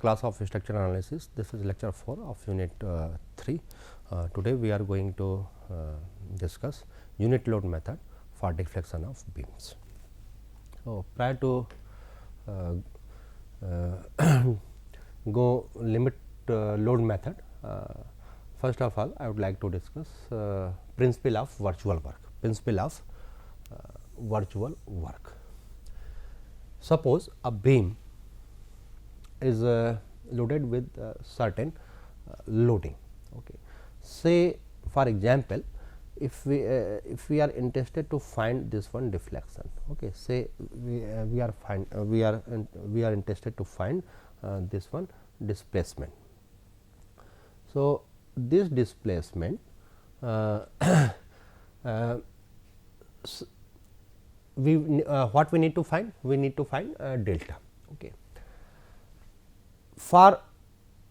class of structural analysis. This is lecture 4 of unit 3. Today we are going to discuss unit load method for deflection of beams. So, prior to go limit load method, first of all I would like to discuss principle of virtual work. Principle of virtual work. Suppose a beam is loaded with certain loading. Okay. Say for example, if we are interested to find this one deflection. Okay. Say we are interested to find this one displacement. So, this displacement what we need to find? We need to find delta. Okay. For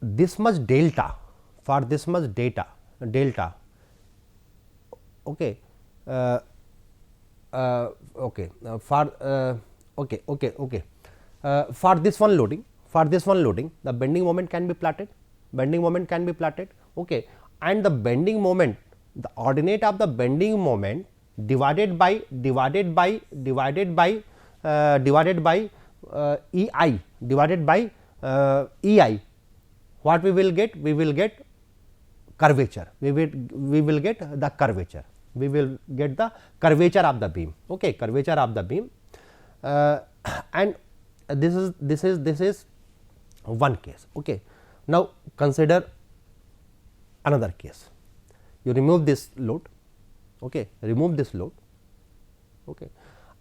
this much delta, delta, okay, okay, for this one loading, the bending moment can be plotted, okay, and the bending moment, the ordinate of the bending moment divided by EI, what we will get? We will get curvature. We will get the curvature. We will get the curvature of the beam. Okay, curvature of the beam, and this is one case. Okay. Now consider another case. You remove this load. Okay, remove this load. Okay,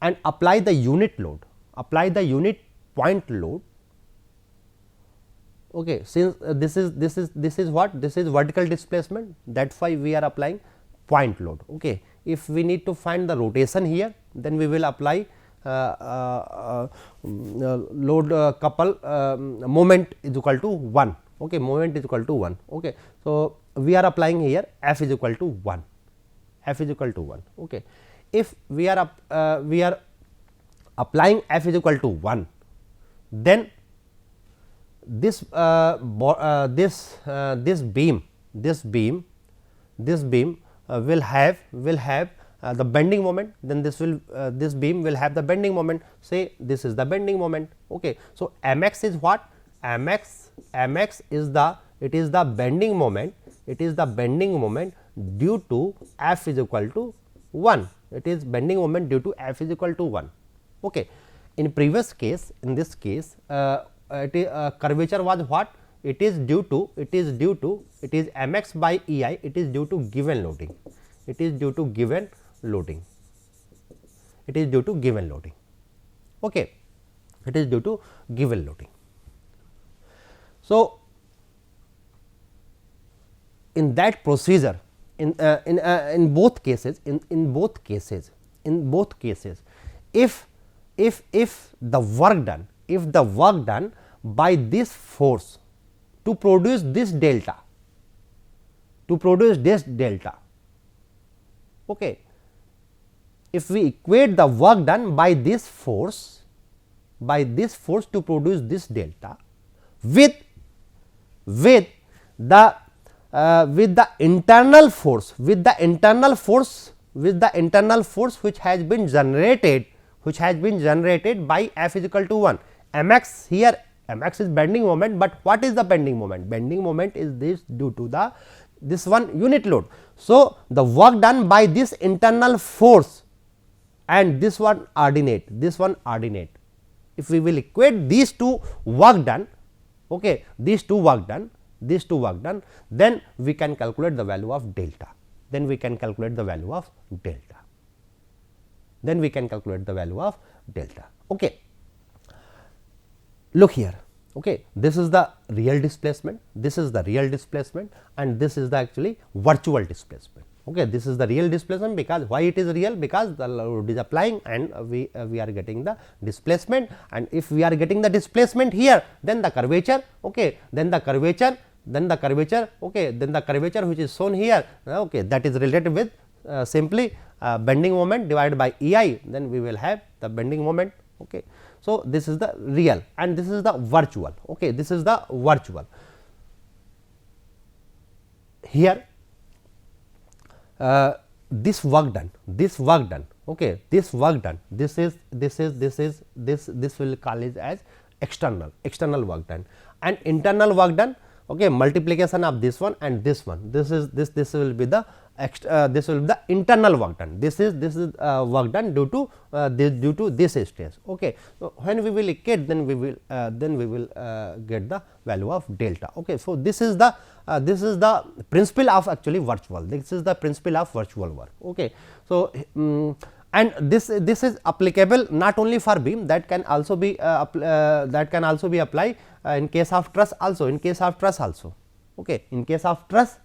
and apply the unit load. Apply the unit point load. Okay, since this is what? This is vertical displacement. That's why we are applying point load. Okay, if we need to find the rotation here, then we will apply load couple moment is equal to 1. Okay, moment is equal to 1. Okay, so we are applying here F is equal to 1. F is equal to 1. Okay, if we are applying F is equal to 1, then this beam will have the bending moment. Then this beam will have the bending moment. Say this is the bending moment. Okay, so mx is what? Mx is the bending moment. It is the bending moment due to F is equal to 1. It is bending moment due to F is equal to 1. Okay. In previous case, in this case, curvature was what? It is mx by EI. It is due to given loading. It is due to given loading. Okay. It is due to given loading. So, in that procedure, in both cases, if the work done by this force to produce this delta, okay, if we equate the work done by this force to produce this delta with the internal force, which has been generated by F is equal to 1. Mx here, mx is bending moment, but what is the bending moment? Bending moment is this due to this one unit load. So, the work done by this internal force and this one ordinate. If we will equate these two work done, okay, then we can calculate the value of delta. Okay. Look here. Okay, this is the real displacement, and this is the actually virtual displacement. Okay, this is the real displacement. Because why it is real? Because the load is applying and we are getting the displacement, and if we are getting the displacement here, then the curvature. Okay, then the curvature which is shown here, okay, that is related with simply bending moment divided by EI, then we will have the bending moment. Okay. So, this is the real and this is the virtual. Okay. This is the virtual. Here this work done, okay, this work done, this will call it as external work done, and internal work done, okay, multiplication of this one and this one, this will be the this will be the internal work done. This is work done due to this stage. Okay. So, when we will equate, then we will get the value of delta. Okay. So, this is the principle of actually virtual. This is the principle of virtual work. Okay. So, and this is applicable not only for beam, that can also be applied in case of truss also. Okay. In case of truss,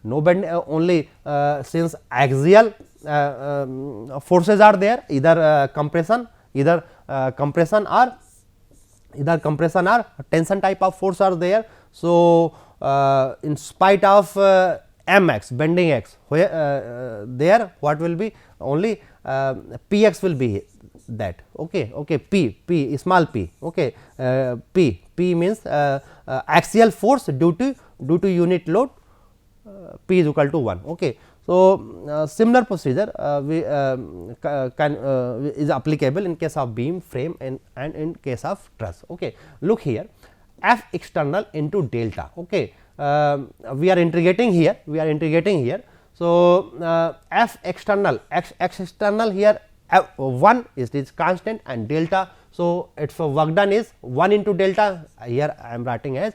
no bend only, since axial forces are there, either compression or tension type of force are there. So, in spite of mx bending x, where there what will be, only px will be that. Okay. Okay. P small p. Okay. P means axial force due to unit load, P is equal to 1. Okay. So, similar procedure is applicable in case of beam, frame and in case of truss. Okay. Look here, F external into delta. Okay. We are integrating here. So, F external, x external here, 1 is constant and delta. So, its work done is 1 into delta, here I am writing as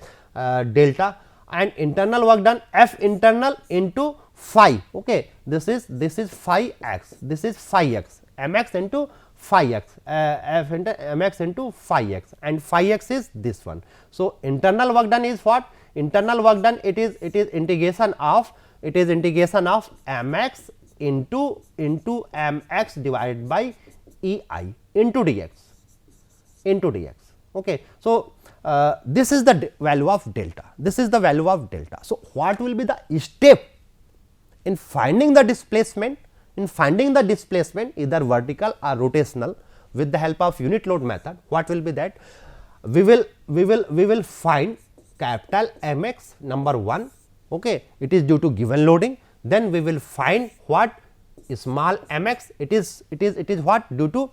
delta, and internal work done F internal into phi. Okay. This is phi x, this is phi x, mx into phi x, F into mx into phi x, and phi x is this one. So, internal work done is what? Internal work done, it is integration of mx into mx divided by ei into dx. Okay. So, this is the value of delta. So, what will be the step in finding the displacement? Either vertical or rotational, with the help of unit load method, what will be that? We will find capital Mx, number 1. Okay. It is due to given loading. Then we will find what? Small mx, it is what? Due to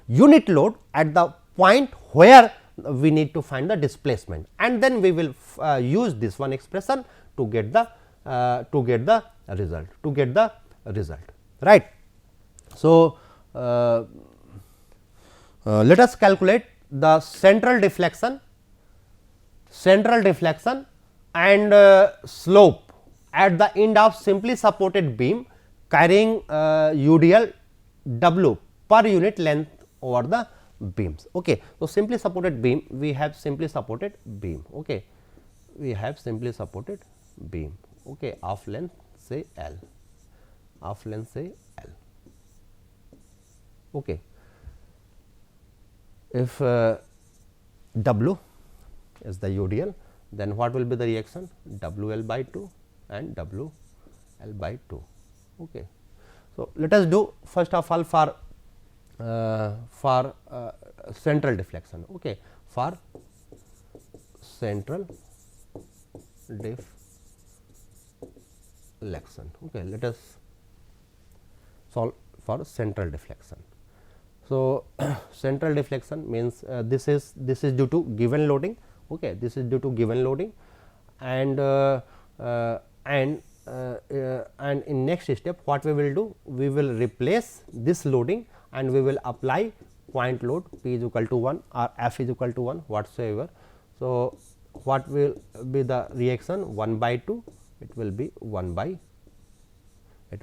unit load at the point where we need to find the displacement, and then we will use this one expression to get the result, right. So, let us calculate the central deflection and slope at the end of simply supported beam carrying UDL W per unit length over the beams. Okay. So, simply supported beam, we have simply supported beam. Okay. We have simply supported beam, okay, of length say L, Okay. If W is the UDL, then what will be the reaction? WL by 2 and WL by 2. Okay. So, let us do first of all for central deflection. Okay. For central deflection. Okay. Let us solve for central deflection. So, central deflection means this is due to given loading. Okay. This is due to given loading, and in next step what we will do? We will replace this loading and we will apply point load P is equal to 1 or F is equal to 1 whatsoever. So, what will be the reaction? 1 by 2, it will be 1 by 2,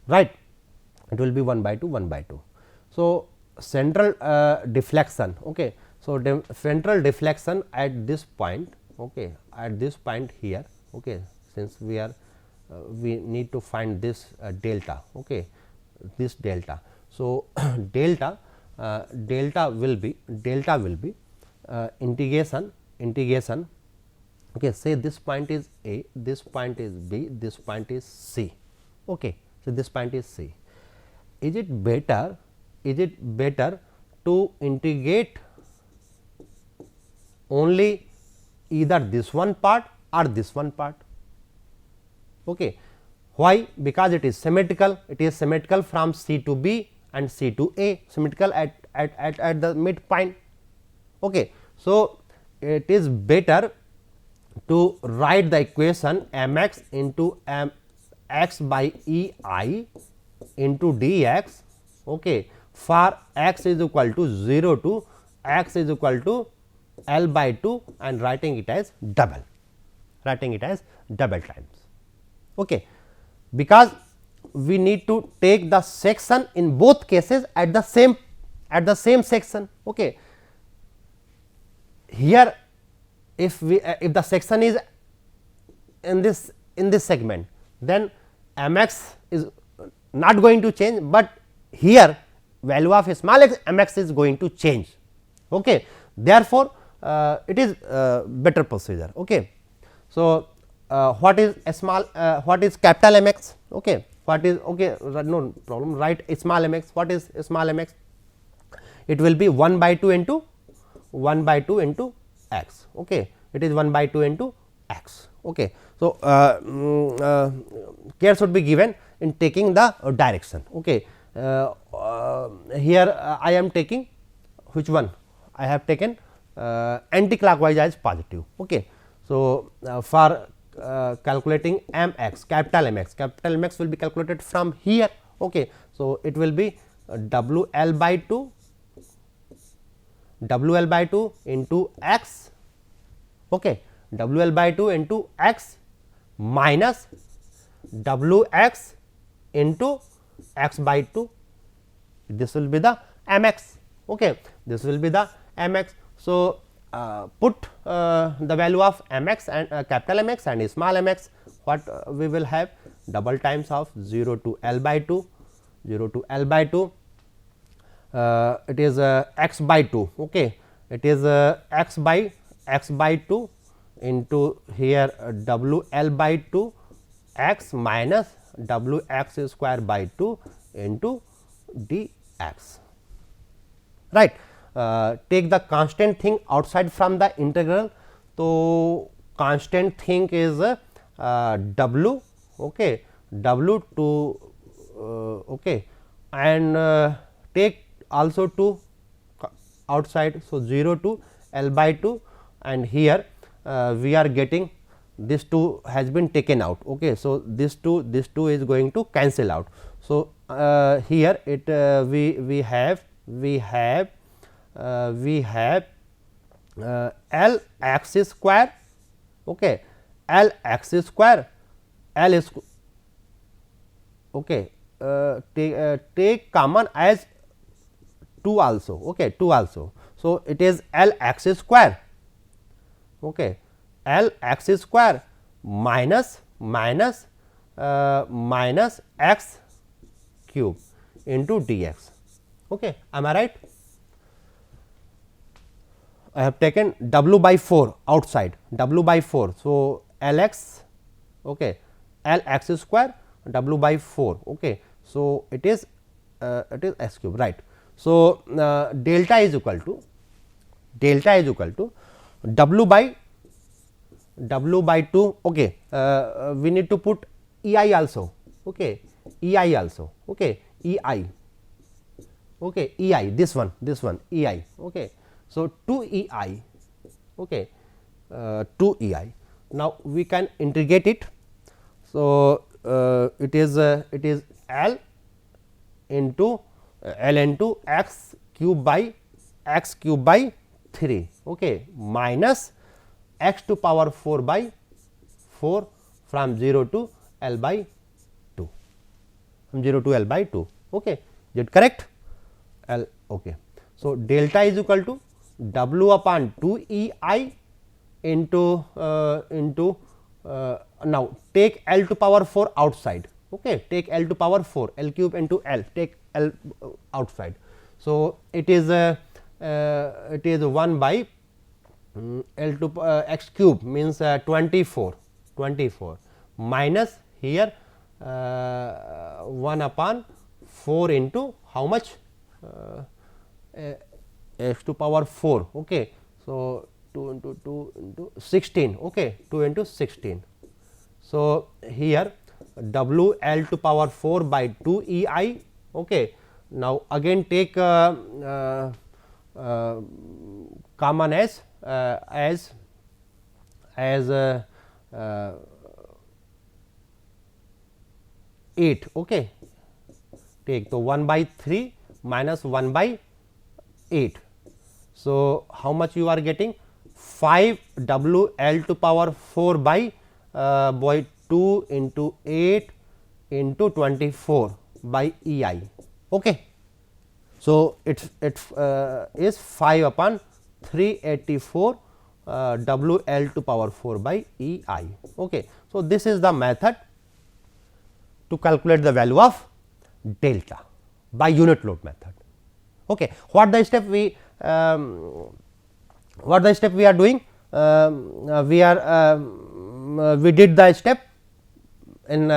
right. It will be 1 by 2. So, central deflection. Okay. So, central deflection at this point, okay, at this point here, okay, since we are we need to find this delta, okay, this delta. So, delta will be integration Okay, say this point is A, this point is B, this point is C. Okay, so this point is C. Is it better? Is it better to integrate only either this one part or this one part? Okay. Why? Because it is symmetrical. It is symmetrical from C to B and C to A, symmetrical at the midpoint. Okay. So, it is better to write the equation m x into m x by E I into d x, okay, for x is equal to 0 to x is equal to L by 2 and writing it as double, times. Okay. Because we need to take the section in both cases at the same section. Okay. Here if the section is in this segment, then m x is not going to change, but here value of small x m x is going to change. Okay. Therefore, it is better procedure. Okay. So, what is what is capital M x? Okay. What is no problem, write small m x. What is small m x? It will be 1 by 2 into x. Okay. It is 1 by 2 into x. Okay. So, care should be given in taking the direction. Okay. Here I am taking which one? I have taken anti-clockwise as positive. Okay. So, for calculating m x, capital M x will be calculated from here. Okay. So, it will be W L by 2 into x, okay, W L by 2 into x minus W x into x by 2. This will be the m x. Okay. This will be the m x. So, put the value of m x and capital M x and small m x, what we will have, double times of 0 to L by 2, it is x by 2. Okay. It is x by 2 into here W L by 2 x minus W x square by 2 into d x, right. Take the constant thing outside from the integral. So, constant thing is W, okay, W to okay, and take also to outside. So, 0 to L by 2 and here we are getting this 2 has been taken out. Okay. So, this 2 is going to cancel out. So, here it we have L x square, okay, L x square, L is okay, take common as 2 also, okay, 2 also. So, it is L x square, okay, L x square minus x cube into dx. Okay. Am I right? I have taken W by 4 outside, W by 4. So, L x, okay, L x square W by 4. Okay. So, it is x cube, right. So, delta is equal to W by 2. Okay. We need to put E I also. Okay. E I also. Okay. E I. Okay. E I, this one E I. Okay. So, 2 E I, okay, 2 E I. Now, we can integrate it. So, it is L into x cube by 3, okay, minus x to power 4 by 4 from 0 to L by 2, okay. Is it correct? L, okay. So, delta is equal to W upon 2 E I into now take L to power 4 outside, okay, take L to power 4, L cube into L, take L outside. So, it is 1 by L to x cube means 24 minus here 1 upon 4 into how much x to power 4. Okay. So, 2 into 2 into 16. Okay. 2 into 16. So, here W L to power 4 by 2 E I. Okay. Now, again take common as 8. Okay. Take so 1 by 3 minus 1 by 8. So, how much you are getting? 5 W L to power 4 by 2 into 8 into 24 by E I. Okay. So, it is 5 upon 384 W L to power 4 by E I. Okay. So, this is the method to calculate the value of delta by unit load method. Okay. What the step we are doing? We did the step in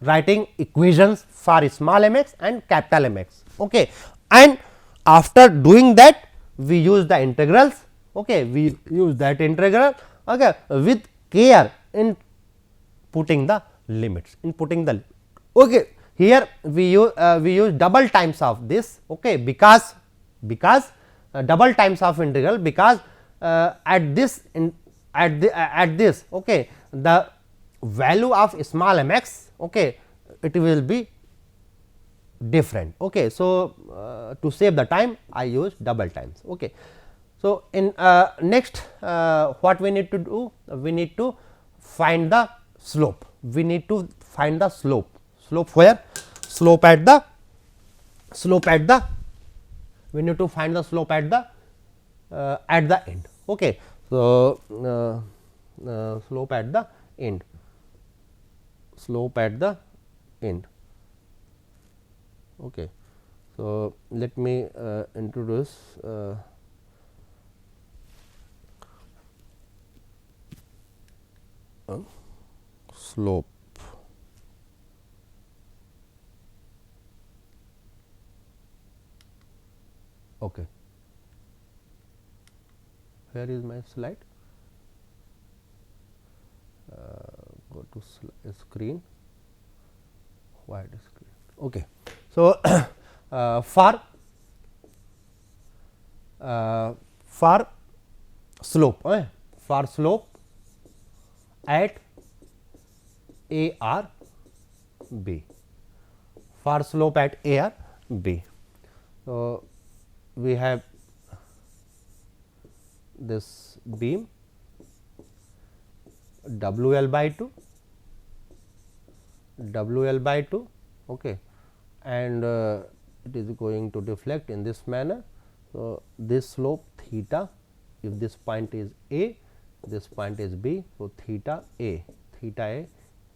writing equations for small m x and capital M x. Okay. And after doing that, we use the integrals. Okay. We use that integral, okay, with care in putting the limits, okay. Here we use double times of this, okay, because double times of integral, because at this okay, the value of small m x, okay, it will be different. Okay. So, to save the time I use double times. Okay. So, in next what we need to do? We need to find the slope. We need to find the slope. Slope where? Slope at the we need to find the slope at the end. Okay. So, slope at the end. Okay. So, let me introduce slope. Okay. Where is my slide? Go to screen, wide screen. Okay. So, for slope at A R B, for slope at A R B. So, we have this beam W L by 2, okay, and it is going to deflect in this manner. So, this slope theta, if this point is A, this point is B. So, theta A,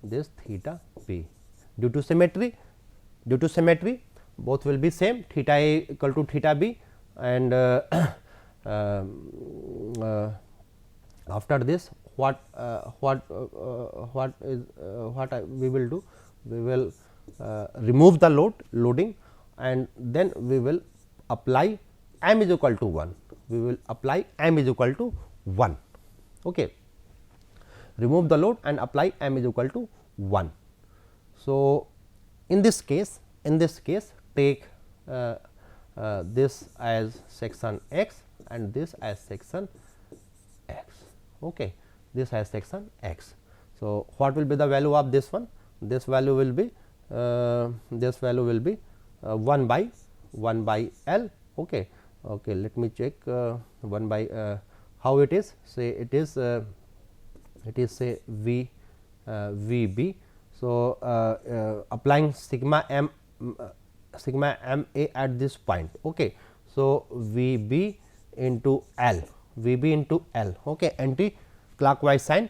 this theta B. Due to symmetry, both will be same, theta A equal to theta B, and after this what we will do? We will remove the loading, and then we will apply m is equal to 1. We will apply m is equal to 1. Okay. Remove the load and apply m is equal to 1. So, in this case take this as section x and this as section x. Okay. This as section x. So, what will be the value of this one? This value will be 1 by L. Okay. Okay. Let me check 1 by how it is. Say it is say VB. So, applying sigma m A at this point. Okay. So, VB into L, okay, anti-clockwise sign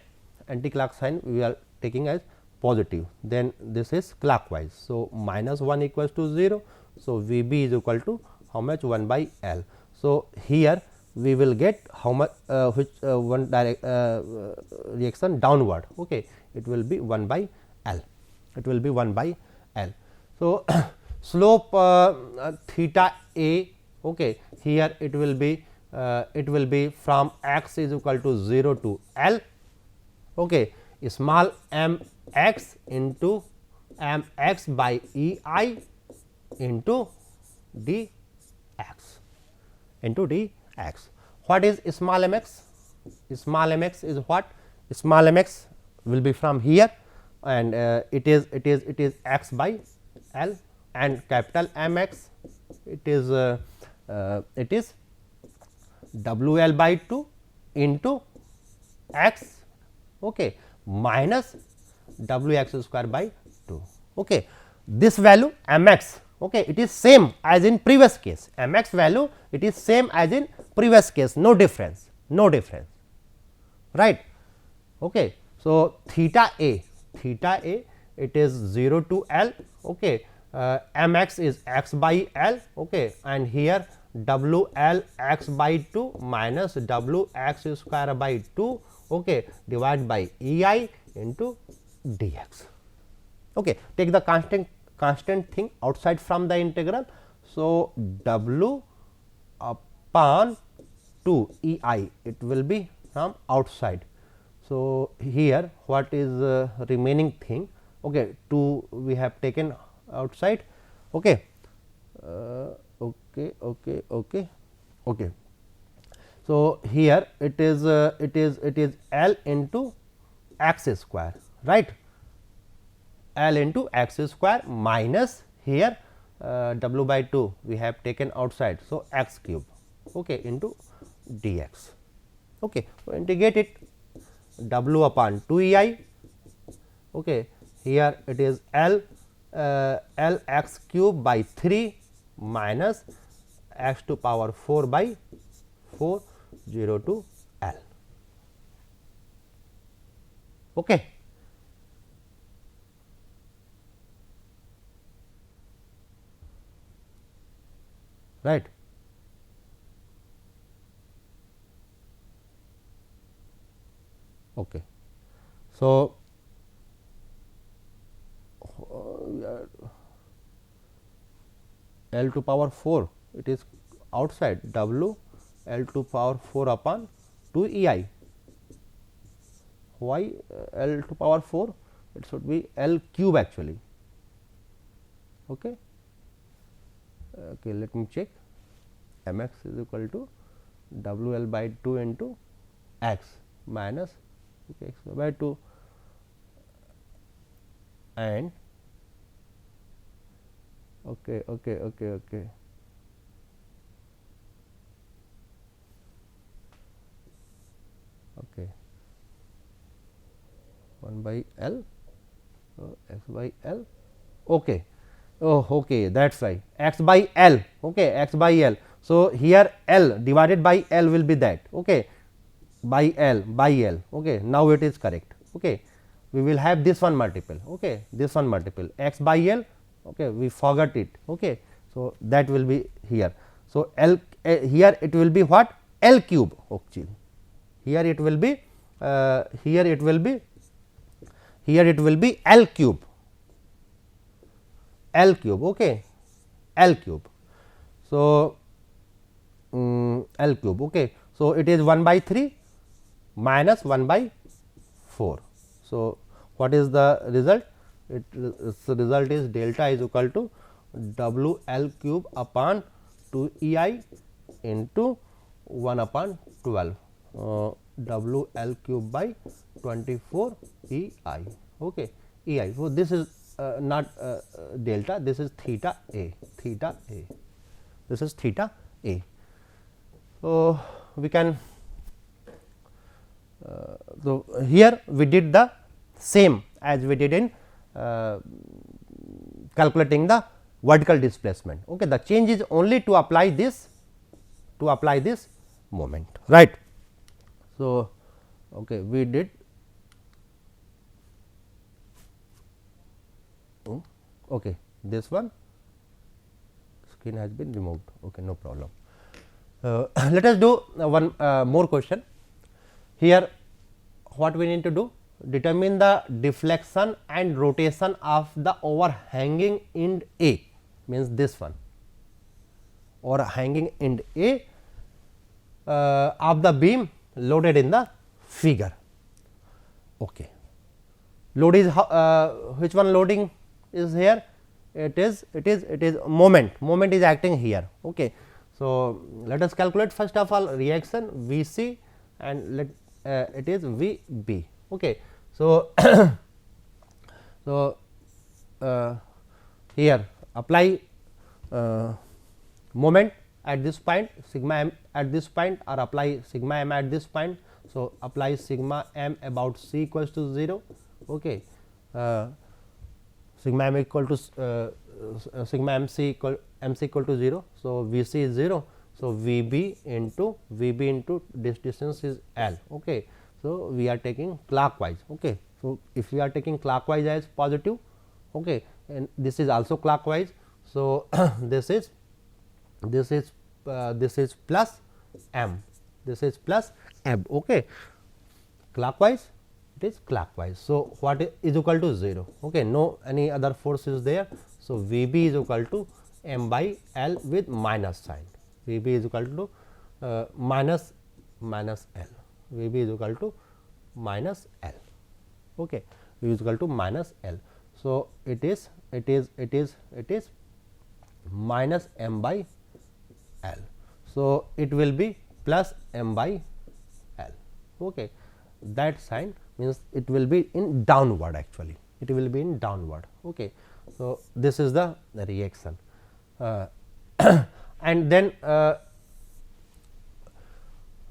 we are taking as positive, then this is clockwise. So, minus 1 equals to 0. So, VB is equal to how much? 1 by L. So, here we will get how much which one direct reaction downward. Okay, it will be 1 by L. It will be 1 by L. So, slope theta a. Okay, here it will be from x is equal to 0 to L. Okay, small m x into m x by E I into d x into d x. What is small m x? Small m x is what? Small m x will be from here, and it is x by L, and capital M x it is W L by 2 into x, okay, minus W x square by 2. Okay. This value m x, okay, it is same as in previous case, m x value it is same as in previous case, no difference, right. Okay. So, theta a it is 0 to L, okay, m x is x by L, okay, and here W L x by 2 minus W x square by 2, okay, divided by E I into d x. Okay. Take the constant thing outside from the integral. So, W upon 2 E I, it will be from outside. So, here what is remaining thing, okay, 2 we have taken outside. Okay. Okay. So, here it is L into x square, right, L into x square minus here W by 2 we have taken outside. So, x cube, okay, into dx. Okay. So, integrate it, W upon 2 E I, okay, here it is L x cube by 3 minus x to power 4 by 4, 0 to L. Okay. Right. Okay. So, L to power 4 it is outside, W L to power 4 upon 2 E I. Why L to power 4? It should be L cube actually. Okay. Okay, let me check. M x is equal to W L by 2 into x minus, okay, x by 2 and okay 1 by L, so x by L, okay. Oh, okay, that is right, x by L, okay, x by L. So, here L divided by L will be that, okay, by L, okay. Now, it is correct, okay. We will have this one multiple, okay, this one multiple x by L, okay, we forgot it, okay. So, that will be here. So, L here it will be what? L cube, actually. Here it will be L cube, okay, L cube. So, L cube, okay. So, it is 1 by 3 minus 1 by 4. So, what is the result? The result is delta is equal to W L cube upon 2 E I into 1 upon 12, W L cube by 24 E I, okay, E I. So, this is not delta, this is theta a, this is theta a. So, we can so here we did the same as we did in calculating the vertical displacement. Okay. The change is only to apply this moment, right. So, okay, we did okay, this one screen has been removed, okay, no problem. Let us do one more question. Here what we need to do, determine the deflection and rotation of the overhanging end A, means this one, overhanging end A of the beam loaded in the figure. Okay. Load is which one loading is here? It is moment is acting here. Okay. So, let us calculate first of all reaction V c and let it is V b. Okay. So, here apply moment at this point, sigma m at this point, or apply sigma m at this point. So, apply sigma m about c equals to 0. Okay. Sigma m equal to sigma m c equal to 0. So, V c is 0. So, V b into this distance is L. Okay. So, we are taking clockwise. Okay. So, if we are taking clockwise as positive, okay, and this is also clockwise. So, this is plus m, this is plus m. Okay. Clockwise, it is clockwise. So, what is equal to 0? Okay. No any other force is there. So, V b is equal to m by L with minus sign. V b is equal to minus L. V b is equal to minus L. Okay. V is equal to minus L. So, it is minus m by L. So, it will be plus m by L. Okay. That sign means it will be in downward, actually it will be in downward. Okay. So, this is the reaction and then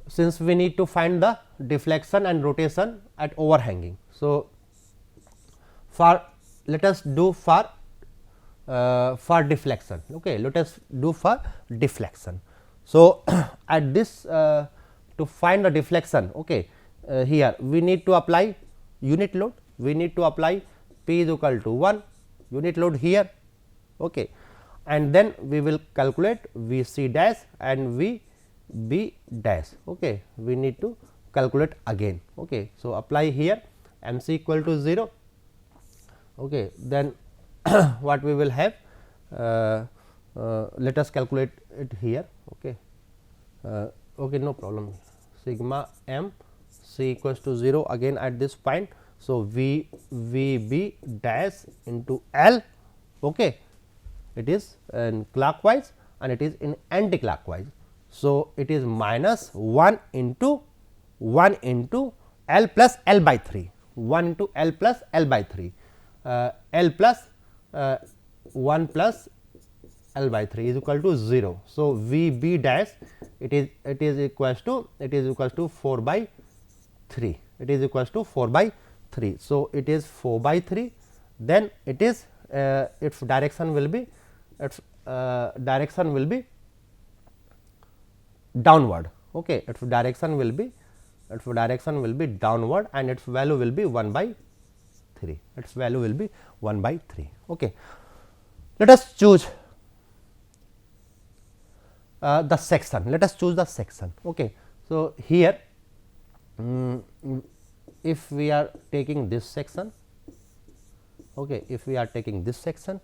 since we need to find the deflection and rotation at overhanging. So, for let us do for deflection. Okay. Let us do for deflection. So, at this to find the deflection, okay, here we need to apply unit load, we need to apply P is equal to 1 unit load here. Okay. And then we will calculate V c dash and V b dash. Okay. We need to calculate again. Okay. So, apply here m c equal to 0. Okay. Then what we will have, let us calculate it here. Okay. Okay, no problem. Sigma m c equals to 0 again at this point. So, V b dash into L. Okay. It is in clockwise and it is in anti-clockwise. So, it is minus 1 into L plus L by 3, 1 into L plus L by 3, L plus 1 plus L by 3 is equal to 0. So, V b dash it is equals to 4 by 3, it is equals to 4 by 3. So, it is 4 by 3, then it is its direction will be downward. Okay. Its direction will be downward and its value will be 1 by 3, its value will be 1 by 3. Okay. Let us choose the section, let us choose the section. Okay. So, here if we are taking this section, okay, if we are taking this section,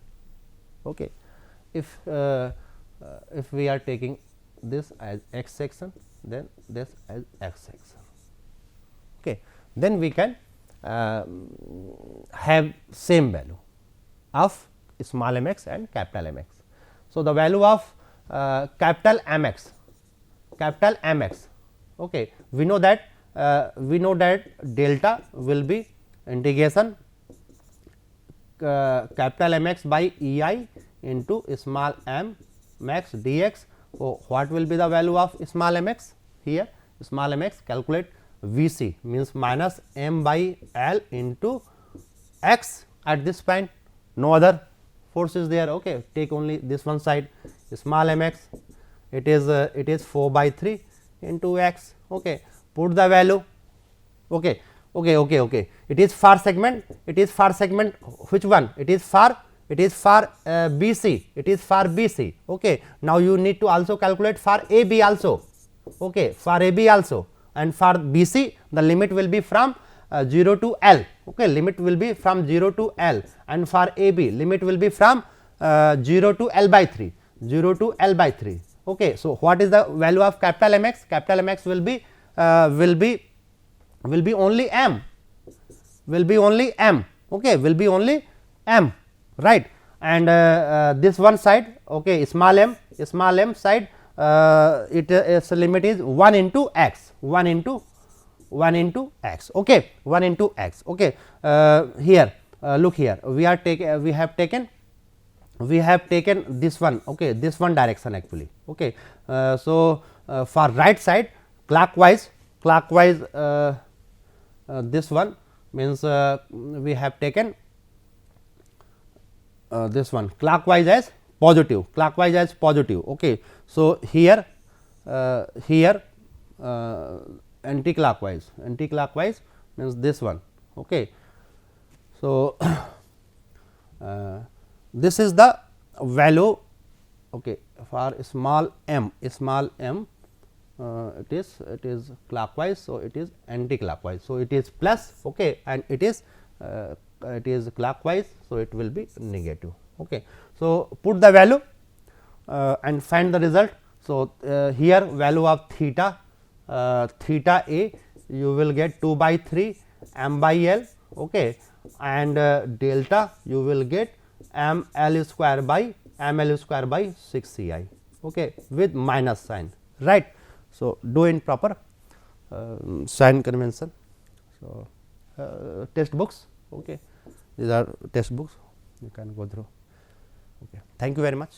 okay, if we are taking this as x section, then this as x section, okay, then we can have same value of small m x and capital M x. So, the value of capital M x, okay, we know that delta will be integration capital M x by E I into small m max dx. So, what will be the value of small m x here? Small m x, calculate V c means minus m by L into x at this point, no other force is there. Okay. Take only this one side, small m x, it is 4 by 3 into x. Okay. Put the value. Okay. It is far segment, which one? It is far it is for BC, it is for BC. Okay. Now, you need to also calculate for AB also, okay, for AB also, and for BC the limit will be from 0 to L, okay, limit will be from 0 to L, and for AB limit will be from 0 to L by 3, 0 to L by 3. Okay. So, what is the value of capital M x? Capital M x will be only m, will be only m, okay, will be only m, right. And this one side, okay, small m side, its limit is 1 into x, 1 into x, okay, 1 into x, okay. Here look here, we have taken this one, okay, this one direction actually, okay. So, for right side clockwise, this one means we have taken this one clockwise as positive, okay. So, here anti-clockwise means this one, okay. So, this is the value, okay, for small m, it is clockwise. So, it is anti-clockwise. So, it is plus, okay, and it is clockwise. So, it will be negative, okay. So, put the value and find the result. So, here value of theta A you will get 2 by 3 m by L, okay, and delta you will get m L square by 6 C I, okay, with minus sign, right. So, do in proper sign convention. So, textbooks, okay, these are textbooks, you can go through, okay. Thank you very much.